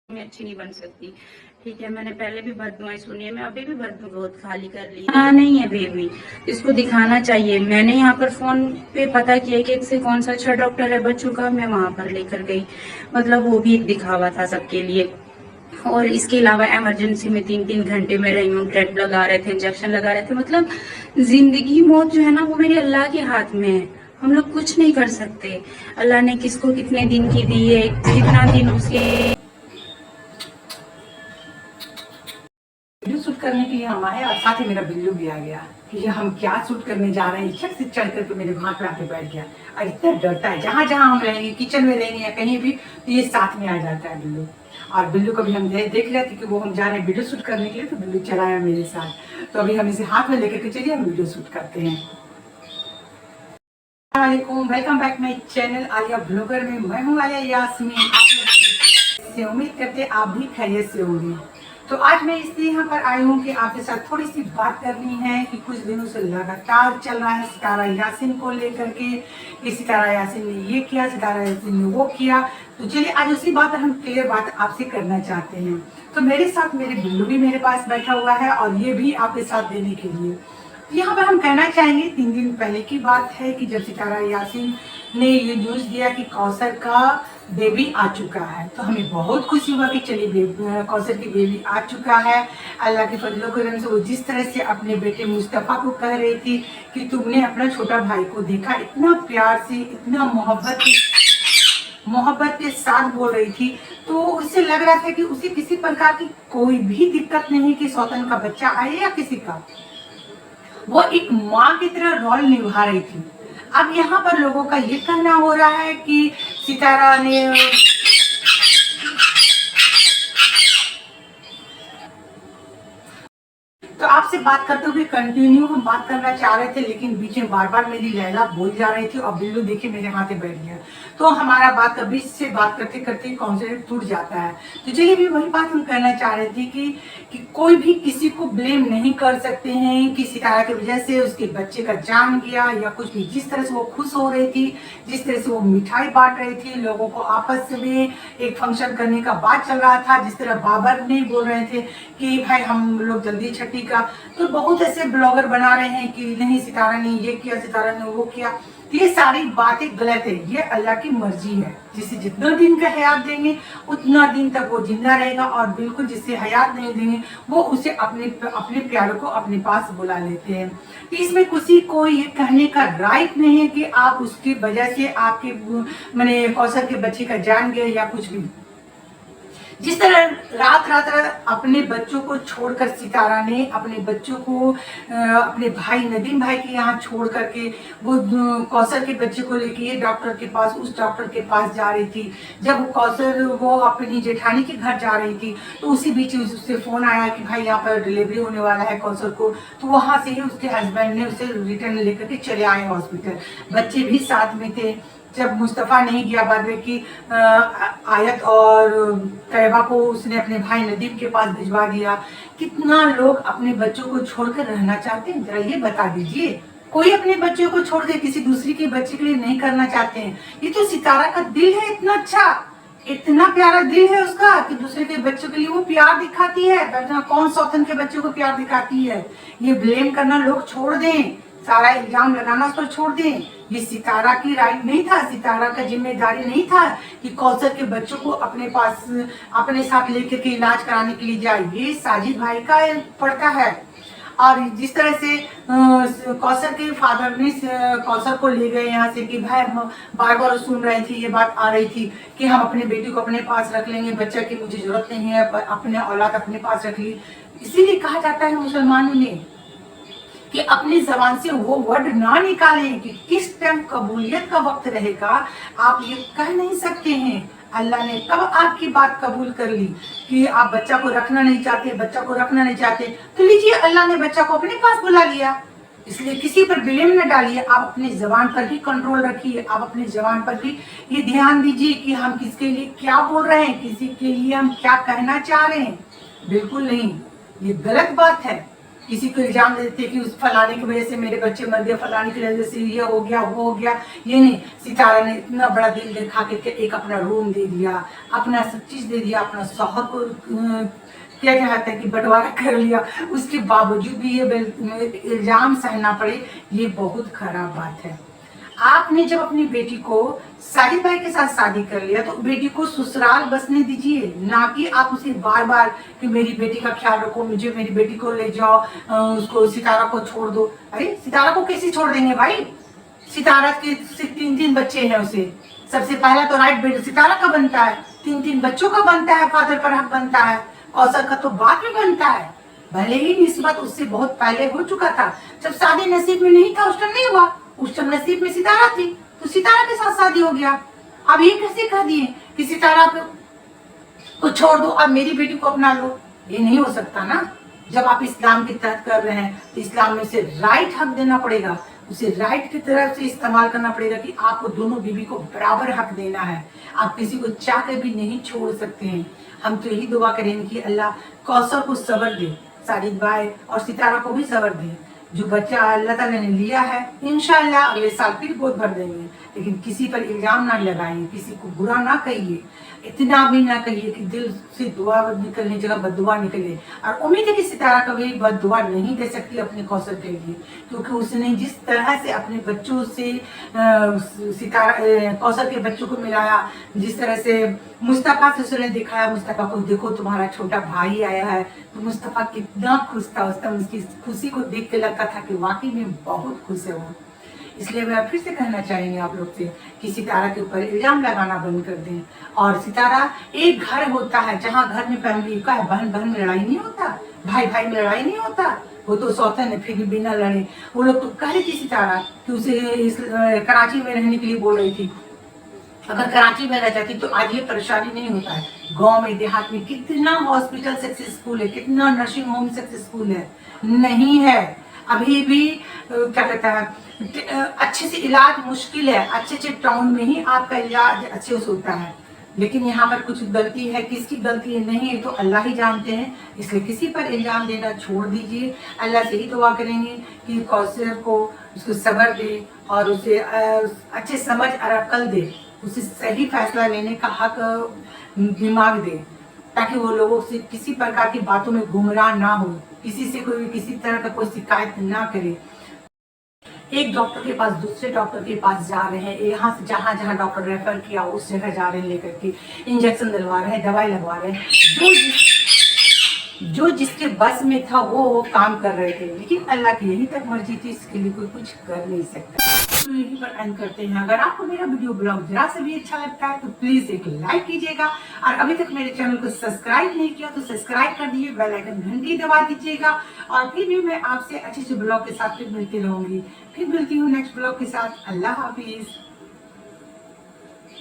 मैं अच्छी नहीं बन सकती। ठीक है, मैंने पहले भी बददुआएं सुनी है, मैं अभी भी बददुआ बहुत खाली कर ली। हाँ, नहीं है बेबी, इसको दिखाना चाहिए। मैंने यहाँ पर फोन पे पता किया कि से कौन सा अच्छा डॉक्टर है बच्चों का, मैं वहां पर लेकर गई। मतलब वो भी एक दिखावा था सबके लिए। और इसके अलावा इमरजेंसी में 3-3 घंटे में रही हूँ, ड्रिप लगा रहे थे, इंजेक्शन लगा रहे थे। मतलब जिंदगी मौत जो है ना, वो मेरे अल्लाह के हाथ में है। हम लोग कुछ नहीं कर सकते। अल्लाह ने किसको कितने दिन की दी है, कितना दिन उसके वीडियो शूट करने के लिए हम आए और साथ ही मेरा बिल्लू भी आ गया कि ये हम क्या शूट करने जा रहे हैं। छत से चढ़ करके मेरे हाथ पे आके बैठ गया और इतना डरता है। जहाँ जहाँ हम रहेंगे, किचन में रहेंगे या कहीं भी, तो ये साथ में आ जाता है बिल्लू। और बिल्लू को भी हम देख रहे थे कि वो हम जा रहे हैं वीडियो शूट करने के लिए, तो बिल्लू चला है मेरे साथ। तो अभी हम इसे हाथ में लेकर के चलिए हम वीडियो शूट करते हैं। Welcome back my channel Alia blogger में। मैं हूँ आलिया यास्मीन। आप से उम्मीद करते आप भी खैरियत से होंगे। तो आज मैं इसलिए यहाँ पर आई हूँ कि आपके साथ थोड़ी सी बात करनी है कि कुछ दिनों से लगातार चल रहा है सितारा यासीन को लेकर के कि सितारा यासीन ने ये किया, सितारा यासीन ने वो किया। तो चलिए आज उसी बात पर हम क्लियर बात आपसे करना चाहते हैं। तो मेरे साथ मेरे बिल्लू भी मेरे पास बैठा हुआ है और ये भी आपके साथ देने के लिए। यहाँ पर हम कहना चाहेंगे 3 दिन पहले की बात है कि जब सितारा यासीन ने ये न्यूज दिया कि कौसर का बेबी आ चुका है, तो हमें बहुत खुशी हुआ कि चलिए कौसर की बेबी आ चुका है। अल्लाह के फजलो करम से वो जिस तरह से अपने बेटे मुस्तफ़ा को कह रही थी कि तुमने अपना छोटा भाई को देखा, इतना प्यार से, इतना मोहब्बत के साथ बोल रही थी, तो उससे लग रहा था कि उसे किसी प्रकार की कोई भी दिक्कत नहीं कि सौतन का बच्चा आए या किसी का। वो एक माँ की तरह रोल निभा रही थी। अब यहाँ पर लोगों का ये कहना हो रहा है कि सितारा ने तो आपसे बात करते हुए कंटिन्यू हम बात करना चाह रहे थे, लेकिन बीच में बार बार मेरी लैला बोल जा रही थी और बिल्लू देखिए मेरे हाथ में बैठ गया। तो हमारा बात कभी से बात करते करते कॉन्सेंट्रेट टूट जाता है। तो चलिए भी वही बात हम कहना चाह रहे थे कि कोई भी किसी को ब्लेम नहीं कर सकते हैं कि सितारा की वजह से उसके बच्चे का जान गया या कुछ भी। जिस तरह से वो खुश हो रही थी, जिस तरह से वो मिठाई बांट रही थी, लोगों को आपस में एक फंक्शन करने का बात चल रहा था, जिस तरह बाबर ने बोल रहे थे कि भाई हम लोग जल्दी छठी का। तो बहुत ऐसे ब्लॉगर बना रहे हैं कि नहीं सितारा ने ये किया, सितारा ने वो किया। ये सारी बातें गलत है। ये अल्लाह की मर्जी है। जिसे जितना दिन का हयात देंगे उतना दिन तक वो जिंदा रहेगा, और बिल्कुल जिसे हयात नहीं देंगे वो उसे अपने प्यारों को अपने पास बुला लेते हैं। तो इसमें किसी को ये कहने का राइट नहीं है कि आप उसकी वजह से आपके मैंने कौशल के बच्चे का जान गया या कुछ भी। जिस तरह रात रात अपने बच्चों को छोड़कर सितारा ने अपने बच्चों को अपने भाई नदीम भाई के यहाँ छोड़ करके वो कौशल के बच्चे को लेके ये डॉक्टर के पास उस डॉक्टर के पास जा रही थी। जब कौशल वो अपनी जेठानी के घर जा रही थी, तो उसी बीच उससे फोन आया कि भाई यहाँ पर डिलीवरी होने वाला है कौशल को। तो वहां से ही उसके हस्बैंड ने उसे रिटर्न लेकर के चले आए हॉस्पिटल। बच्चे भी साथ में थे। जब मुस्तफ़ा नहीं गया, बाद में कि आयत और तैयबा को उसने अपने भाई नदीम के पास भिजवा दिया। कितना लोग अपने बच्चों को छोड़कर रहना चाहते हैं, जरा ये बता दीजिए। कोई अपने बच्चों को छोड़ के किसी दूसरे के बच्चे के लिए नहीं करना चाहते हैं। ये तो सितारा का दिल है, इतना अच्छा, इतना प्यारा दिल है उसका कि दूसरे के बच्चों के लिए वो प्यार दिखाती है। कौन सौतन के बच्चों को प्यार दिखाती है। ये ब्लेम करना लोग छोड़ दें, सारा इल्जाम लगाना उस पर छोड़ दें। ये सितारा की राइट नहीं था, सितारा का जिम्मेदारी नहीं था कि कौशल के बच्चों को अपने पास अपने साथ लेकर के इलाज कराने के लिए जाए। ये साजिद भाई का पड़ता है। और जिस तरह से कौशल के फादर ने कौशल को ले गए यहाँ से कि भाई हम बार बार सुन रहे थे, ये बात आ रही थी कि हम अपने बेटी को अपने पास रख लेंगे, बच्चा की मुझे जरूरत नहीं है, अपने औलाद अपने पास रख ली। इसीलिए कहा जाता है मुसलमानों ने कि अपनी जबान से वो वर्ड ना निकालें कि किस टाइम कबूलियत का वक्त रहेगा, आप ये कह नहीं सकते हैं। अल्लाह ने कब आपकी बात कबूल कर ली कि आप बच्चा को रखना नहीं चाहते, बच्चा को रखना नहीं चाहते, तो लीजिए अल्लाह ने बच्चा को अपने पास बुला लिया। इसलिए किसी पर ब्लेम न डालिए, आप अपनी जबान पर भी कंट्रोल रखिए। आप अपनी जबान पर भी ये ध्यान दीजिए कि हम किसके लिए क्या बोल रहे हैं, किसी के लिए हम क्या कहना चाह रहे हैं। बिल्कुल नहीं, ये गलत बात है। किसी को इल्जाम देते कि उस फलाने की वजह से मेरे बच्चे मर गए, फलाने की वजह से ये हो गया वो हो गया। ये नहीं, सितारा ने इतना बड़ा दिल दिखा के एक अपना रूम दे दिया, अपना सब चीज दे दिया, अपना शौहर को क्या कहते हैं कि बंटवारा कर लिया, उसके बावजूद भी ये इल्जाम सहना पड़े, ये बहुत खराब बात है। आपने जब अपनी बेटी को साजिद भाई के साथ शादी कर लिया तो बेटी को ससुराल बसने दीजिए, ना कि आप उसे बार बार कि मेरी बेटी का ख्याल रखो, मुझे मेरी बेटी को ले जाओ, उसको सितारा को छोड़ दो। अरे सितारा को कैसे छोड़ देंगे भाई? सितारा के 3 बच्चे हैं, उसे सबसे पहला तो राइट सितारा का बनता है, 3 बच्चों का बनता है, फादर पर हक बनता है, कौशल का तो बाद में बनता है। भले ही निस्बत उससे बहुत पहले हो चुका था, जब शादी नसीब में नहीं था उस टाइम नहीं हुआ, उस टाइम नसीब में सितारा थी तो सितारा के साथ शादी हो गया। अब ये कैसे कह दिए कि सितारा को छोड़ दो, अब मेरी बेटी को अपना लो? ये नहीं हो सकता ना। जब आप इस्लाम के तहत कर रहे हैं तो इस्लाम में से राइट हक देना पड़ेगा, उसे राइट की तरफ से इस्तेमाल करना पड़ेगा कि आपको दोनों बीवी को बराबर हक देना है। आप किसी को चाह कर भी नहीं छोड़ सकते हैं। हम तो यही दुआ करेंगे कि अल्लाह कौसर को सब्र दे, साजिद भाई और सितारा को भी सब्र दे। जो बच्चा अल्लाह ताला ने लिया है इंशाअल्लाह अगले साल फिर गोद भर देंगे, लेकिन किसी पर इल्जाम ना लगाइए, किसी को बुरा ना कहिए, इतना भी ना कहिए कि दिल से दुआ निकलने जगह बददुआ निकले। और उम्मीद है कि सितारा कभी बददुआ नहीं दे सकती अपने कौशल के लिए, क्योंकि उसने जिस तरह से अपने बच्चों से सितारा कौशल के बच्चों को मिलाया, जिस तरह से मुस्तफा से उसने दिखाया, मुस्तफा को देखो तुम्हारा छोटा भाई आया है, तो मुस्तफा कितना खुश था। उस टाइम उसकी खुशी को देख के लगता था कि वाकई में बहुत खुश है वो। इसलिए मैं फिर से कहना चाहेंगे आप लोग से कि सितारा के ऊपर इल्जाम लगाना बंद कर दें। और सितारा, एक घर होता है जहाँ घर में फैमिली का है, बहन बहन में लड़ाई नहीं होता, भाई भाई में लड़ाई नहीं होता, वो तो सौतन है फिर भी बिना लड़े। वो लोग तो कह रही थी सितारा कि उसे कराची में रहने के लिए बोल रही थी, अगर कराची में रह जाती तो आज ये परेशानी नहीं होता है। गांव में देहात में कितना हॉस्पिटल सक्सेसफुल है, कितना नर्सिंग होम सक्सेसफुल है, नहीं है अभी भी। क्या कहता है, अच्छे से इलाज मुश्किल है, अच्छे टाउन में ही आपका इलाज अच्छे से होता है, लेकिन यहाँ पर कुछ गलती है, किसकी गलती है नहीं है तो अल्लाह ही जानते हैं। इसलिए किसी पर इल्जाम देना छोड़ दीजिए। अल्लाह से ही दुआ करेंगे कि कौसर को उसको सब्र दे और उसे अच्छे समझ और अकल दे, उसे सही फैसला लेने का हक दिमाग दे, ताकि वो लोगों से किसी प्रकार की बातों में गुमराह ना हो, किसी से कोई किसी तरह का कोई शिकायत ना करे। एक डॉक्टर के पास दूसरे डॉक्टर के पास जा रहे हैं, यहाँ से जहाँ जहाँ डॉक्टर रेफर किया उस जगह जा रहे हैं लेकर के, इंजेक्शन दिलवा रहे हैं, दवाई लगवा रहे हैं, जो जिसके बस में था वो काम कर रहे थे, लेकिन अल्लाह की यही तक मर्जी थी, इसके लिए कोई कुछ कर नहीं सकता। तो यहीं पर एंड करते हैं। अगर आपको मेरा वीडियो ब्लॉग जरा से भी अच्छा लगता है तो प्लीज एक लाइक कीजिएगा, और अभी तक मेरे चैनल को सब्सक्राइब नहीं किया तो सब्सक्राइब कर दीजिए, बेल आइकन घंटी दबा दीजिएगा। और फिर भी मैं आपसे अच्छे से ब्लॉग के साथ फिर मिलती रहूंगी। फिर मिलती हूँ नेक्स्ट ब्लॉग के साथ। अल्लाह हाफिज।